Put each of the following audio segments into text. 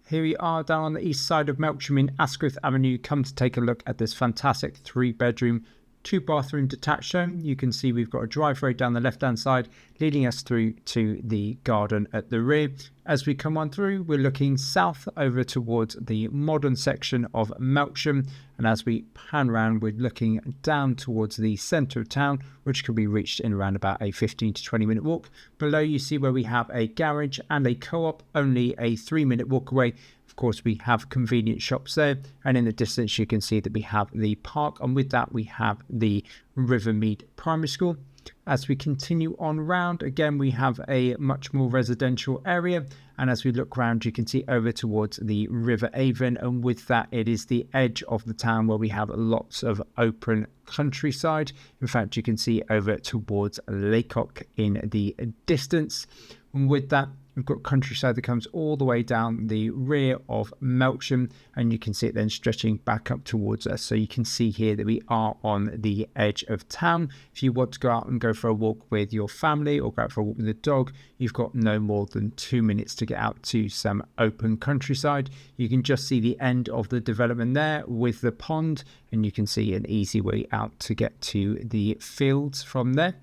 Here we are down on the east side of Melksham in Asquith Avenue. Come to take a look at this fantastic 3-bedroom, 2-bathroom detached home. You can see we've got a driveway down the left hand side leading us through to the garden at the rear. As we come on through, we're looking south over towards the modern section of Melksham, and as we pan around, we're looking down towards the centre of town, which can be reached in around about a 15 to 20 minute walk. Below you see where we have a garage and a co-op, only a 3-minute walk away. Of course, we have convenient shops there, and in the distance you can see that we have the park, and with that we have the Rivermead Primary School. As we continue on round, again we have a much more residential area, and as we look round you can see over towards the River Avon, and with that it is the edge of the town where we have lots of open countryside. In fact, you can see over towards Laycock in the distance, and with that we've got countryside that comes all the way down the rear of Melksham, and you can see it then stretching back up towards us. So you can see here that we are on the edge of town. If you want to go out and go for a walk with your family or go out for a walk with a dog, you've got no more than 2 minutes to get out to some open countryside. You can just see the end of the development there with the pond, and you can see an easy way out to get to the fields from there.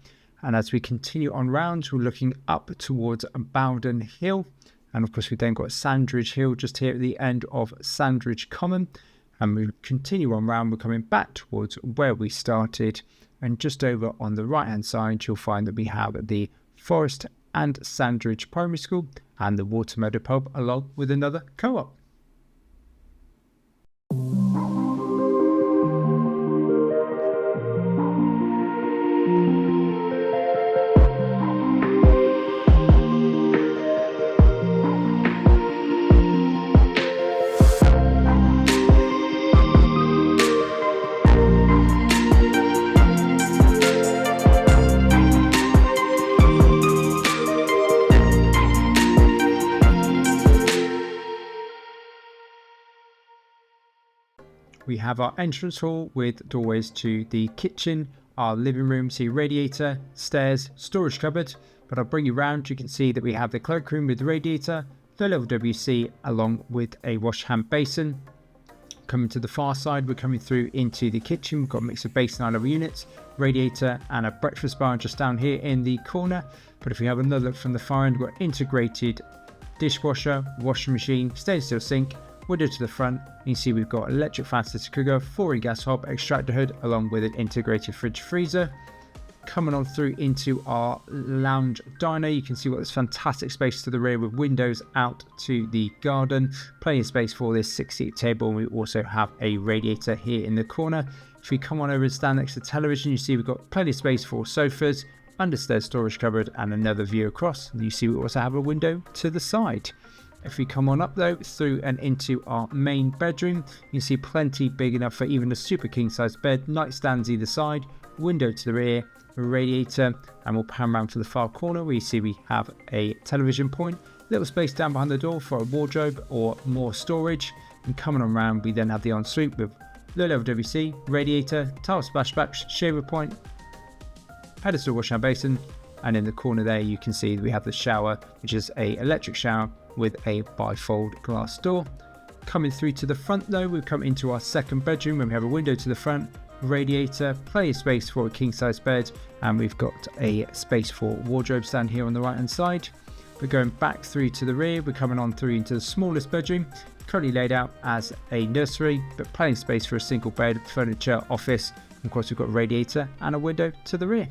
And as we continue on round, we're looking up towards Bowden Hill. And of course, we've then got Sandridge Hill just here at the end of Sandridge Common. And we continue on round, we're coming back towards where we started. And just over on the right-hand side, you'll find that we have the Forest and Sandridge Primary School and the Watermeadow Pub, along with another co-op. We have our entrance hall with doorways to the kitchen, our living room, see radiator, stairs, storage cupboard. But I'll bring you round, you can see that we have the cloakroom with the radiator, low level WC along with a wash hand basin. Coming to the far side, we're coming through into the kitchen. We've got a mix of base and level units, radiator and a breakfast bar just down here in the corner. But if we have another look from the far end, we've got integrated dishwasher, washing machine, stainless steel sink, window to the front. You can see we've got electric fan assisted cooker, 4-in gas hob, extractor hood, along with an integrated fridge freezer. Coming on through into our lounge diner, you can see what this fantastic space to the rear with windows out to the garden. Plenty of space for this 6-seat table, and we also have a radiator here in the corner. If we come on over and stand next to the television, you see we've got plenty of space for sofas, understairs storage cupboard, and another view across. And you see we also have a window to the side. If we come on up though, through and into our main bedroom, you can see plenty big enough for even a super king size bed, nightstands either side, window to the rear, radiator, and we'll pan around to the far corner where you see we have a television point, little space down behind the door for a wardrobe or more storage. And coming on round, we then have the ensuite with low level WC, radiator, tile splashbacks, shaver point, pedestal wash hand basin, and in the corner there you can see we have the shower, which is a electric shower with a bifold glass door. Coming through to the front though, we've come into our second bedroom where we have a window to the front, radiator, plenty of space for a king size bed, and we've got a space for wardrobe stand here on the right hand side. We're going back through to the rear, we're coming on through into the smallest bedroom, currently laid out as a nursery, but plenty of space for a single bed, furniture, office, and of course we've got a radiator and a window to the rear.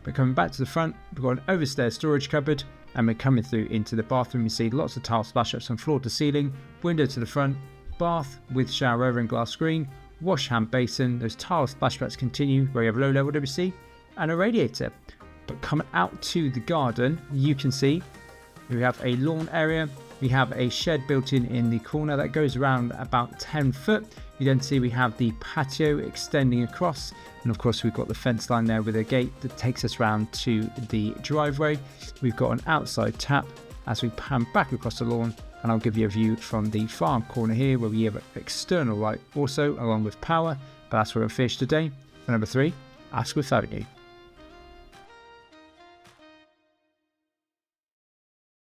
We're coming back to the front, we've got an overstairs storage cupboard, and we're coming through into the bathroom. You see lots of tile splash ups from floor to ceiling, window to the front, bath with shower over and glass screen, wash hand basin. Those tile splashbacks continue where you have low level WC and a radiator. But coming out to the garden, you can see we have a lawn area. We have a shed built in the corner that goes around about 10 foot. You then see we have the patio extending across, and of course we've got the fence line there with a gate that takes us round to the driveway. We've got an outside tap as we pan back across the lawn, and I'll give you a view from the farm corner here where we have an external light also along with power. But that's where we're finished today. Number 3, Asquith Avenue.